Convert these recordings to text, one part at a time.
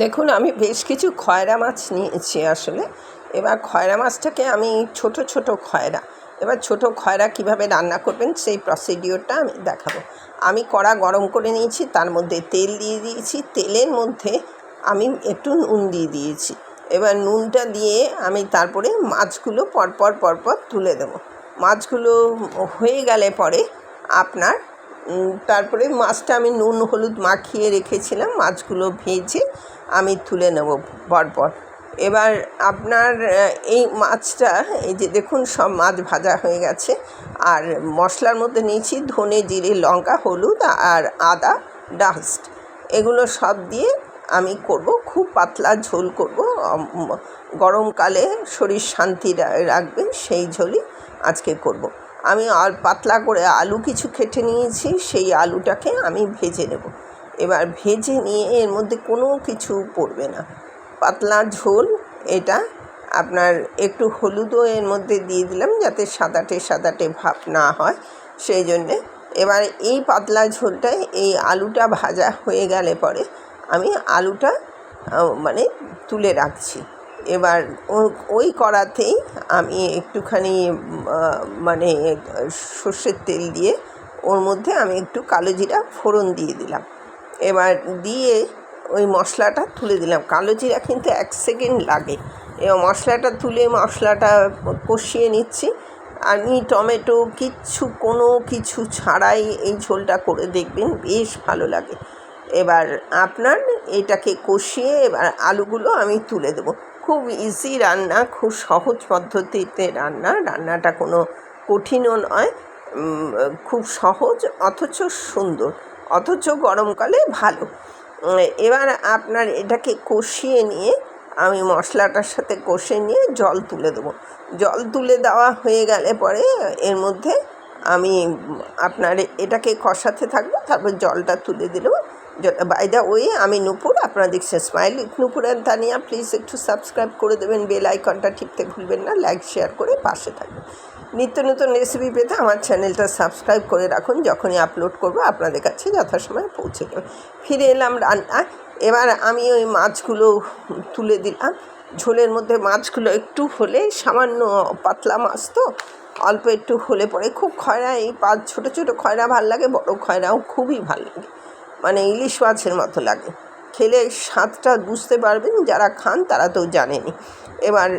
দেখুন, আমি বেশ কিছু খয়রা মাছ নিয়েছি আসলে। এবার খয়রা মাছটাকে আমি ছোট ছোট খয়রা, এবার ছোট খয়রা কিভাবে রান্না করবেন সেই প্রসিডিওরটা আমি দেখাবো। আমি কড়া গরম করে নিয়েছি, তার মধ্যে তেল দিয়ে দিয়েছি। তেলের মধ্যে আমি একটু নুন দিয়ে দিয়েছি। এবার নুনটা দিয়ে আমি তারপরে মাছগুলো পরপর তুলে দেবো। মাছগুলো হয়ে গেলে পরে আপনার তারপরে মাছটা আমি নুন হলুদ মাখিয়ে রেখেছিলাম, মাছগুলো ভেজে আমি তুলে নেব পরপর। এবার আপনার এই মাছটা, এই যে দেখুন সব মাছ ভাজা হয়ে গেছে। আর মশলার মধ্যে নিয়েছি ধনে জিরে লঙ্কা হলুদ আর আদা ডাস্ট, এগুলো সব দিয়ে আমি করব। খুব পাতলা ঝোল করব, গরমকালে শরীর শান্তি রাখবে সেই ঝোলই আজকে করব। আমি আর পাতলা করে আলু কিছু কেটে নিয়েছি, সেই আলুটাকে আমি ভেজে নেব। এবার ভেজে নিয়ে এর মধ্যে কোনো কিছু পড়বে না, পাতলা ঝোল এটা। আপনার একটু হলুদও এর মধ্যে দিয়ে দিলাম যাতে সাদাটে ভাব না হয়, সেই জন্যে। এবার এই পাতলা ঝোলটায় এই আলুটা ভাজা হয়ে গেলে পরে আমি আলুটা মানে তুলে রাখছি। এবার ওই কড়াতেই আমি একটুখানি মানে সর্ষের তেল দিয়ে ওর মধ্যে আমি একটু কালো জিরা ফোড়ন দিয়ে দিলাম। এবার দিয়ে ওই মশলাটা তুলে দিলাম। কালো জিরা কিন্তু 1 সেকেন্ড লাগে। এবার মশলাটা তুলে মশলাটা কষিয়ে নিচ্ছি। আমি টমেটো কোনো কিছু ছাড়াই এই ঝোলটা করে দেখবেন, বেশ ভালো লাগে। এবার আপনার এটাকে কষিয়ে এবার আলুগুলো আমি তুলে দেবো। খুব ইজি রান্না, খুব সহজ পদ্ধতিতে রান্নাটা কোনো কঠিনও নয়, খুব সহজ অথচ সুন্দর, অথচ গরমকালে ভালো। এবার আপনার এটাকে কষিয়ে নিয়ে আমি মশলাটার সাথে কষে নিয়ে জল তুলে দেবো। জল তুলে দেওয়া হয়ে গেলে পরে এর মধ্যে আমি আপনার এটাকে কষাতে থাকবো, তারপর জলটা তুলে দিলেও। বাই দ্য ওয়ে, আমি নূপুর, আপনারা দেখছেন smile with Nupur and Tania. Please একটু সাবস্ক্রাইব করে দেবেন, বেল আইকনটা টিপতে ভুলবেন না, লাইক শেয়ার করে পাশে থাকবেন। নিত্য নতুন রেসিপি পেতে আমার চ্যানেলটা সাবস্ক্রাইব করে রাখুন, যখনই আপলোড করবো আপনাদের কাছে যথাসময়ে পৌঁছে যাবে। ফিরে এলাম রান্না। এবার আমি ওই মাছগুলো তুলে দিলাম ঝোলের মধ্যে। মাছগুলো একটু হলে, সামান্য পাতলা মাছ তো, অল্প একটু হলে পরে খুব খয়রা, এই ছোটো ছোটো খয়রা ভাল লাগে, বড় খয়রাও খুবই ভাল লাগে, মানে ইলিশ মাছের মতো লাগে। খেলে স্বাদটা বুঝতে পারবেন, যারা খান তারা তো জানেনই। এবার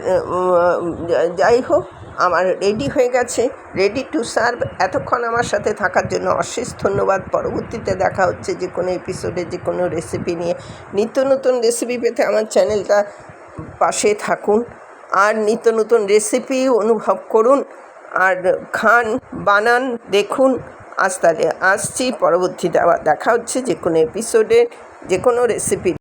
যাই হোক, আমার রেডি হয়ে গেছে, রেডি টু সার্ভ। এতক্ষণ আমার সাথে থাকার জন্য অশেষ ধন্যবাদ। পরবর্তীতে দেখা হচ্ছে যে কোনো এপিসোডে, যে কোনো রেসিপি নিয়ে। নিত্য নতুন রেসিপি পেতে আমার চ্যানেলটা পাশে থাকুন, আর নিত্য নতুন রেসিপি অনুভব করুন, আর খান, বানান, দেখুন। আজ তাহলে আসছি, পরবর্তীতে আবার দেখা হচ্ছে যে কোনো এপিসোডে, যে কোনো রেসিপি।